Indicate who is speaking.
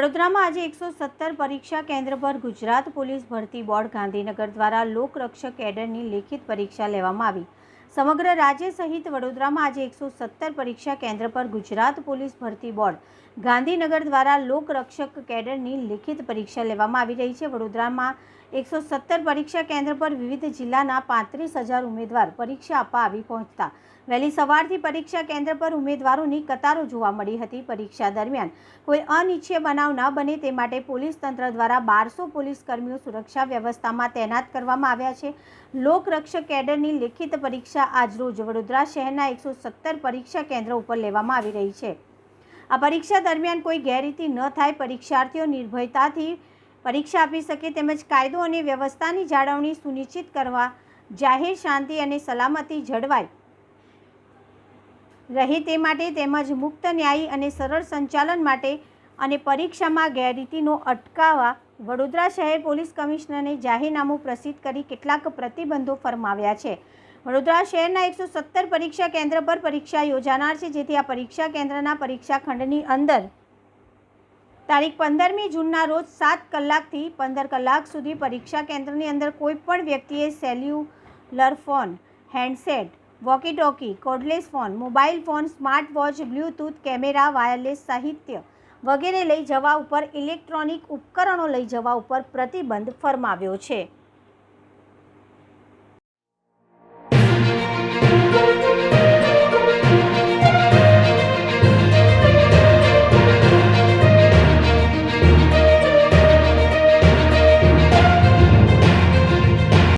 Speaker 1: વડોદરામાં આજે 117 પરીક્ષા કેન્દ્ર પર ગુજરાત પોલીસ ભરતી બોર્ડ ગાંધીનગર દ્વારા લોકરક્ષક કેડરની લેખિત પરીક્ષા લેવામાં આવી। સમગ્ર રાજ્ય સહિત વડોદરામાં આજે 117 પરીક્ષા કેન્દ્ર પર ગુજરાત પોલીસ ભરતી બોર્ડ ગાંધીનગર દ્વારા લોકરક્ષક કેડરની લેખિત પરીક્ષા લેવામાં આવી રહી છે। વડોદરામાં 117 પરીક્ષા કેન્દ્ર પર વિવિધ જિલ્લાના 35,000 ઉમેદવાર પરીક્ષા આપવા આવી પહોંચતા વહેલી સવારથી પરીક્ષા કેન્દ્ર પર ઉમેદવારોની કતારો જોવા મળી હતી। પરીક્ષા દરમિયાન કોઈ અનિચ્છનીય બનાવ ન બને તે માટે પોલીસ તંત્ર દ્વારા 1200 પોલીસ કર્મીઓ સુરક્ષા વ્યવસ્થામાં તૈનાત કરવામાં આવ્યા છે। લોકરક્ષક કેડરની લેખિત પરીક્ષા આજરોજ વડોદરા શહેરના 117 પરીક્ષા કેન્દ્ર ઉપર લેવામાં આવી રહી છે। આ પરીક્ષા દરમિયાન કોઈ ગેરરીતિ ન થાય, પરીક્ષાર્થીઓ નિર્ભયતાથી પરીક્ષા આપી શકે તેમજ કાયદો અને વ્યવસ્થાની જાળવણી સુનિશ્ચિત કરવા, જાહેર શાંતિ અને સલામતી જળવાઈ રહે તે માટે તેમજ મુક્ત, ન્યાયી અને સરળ સંચાલન માટે અને પરીક્ષામાં ગેરરીતિનો અટકાવવા વડોદરા શહેર પોલીસ કમિશનરે જાહેરનામું પ્રસિદ્ધ કરી કેટલાક પ્રતિબંધો ફરમાવ્યા છે। વડોદરા શહેરના 117 પરીક્ષા કેન્દ્ર પર પરીક્ષા યોજાનાર છે, જેથી આ પરીક્ષા કેન્દ્રના પરીક્ષા ખંડની અંદર તારીખ 15મી જૂનના રોજ 7 કલાકથી 15 કલાક સુધી પરીક્ષા કેન્દ્રની અંદર કોઈપણ વ્યક્તિએ cellular phone, handset, walkie talkie, cordless phone, mobile phone, smart watch, Bluetooth camera, wireless સાહિત્ય વગેરે લઈ જવા ઉપર, ઇલેક્ટ્રોનિક ઉપકરણો લઈ જવા ઉપર પ્રતિબંધ ફરમાવ્યો છે।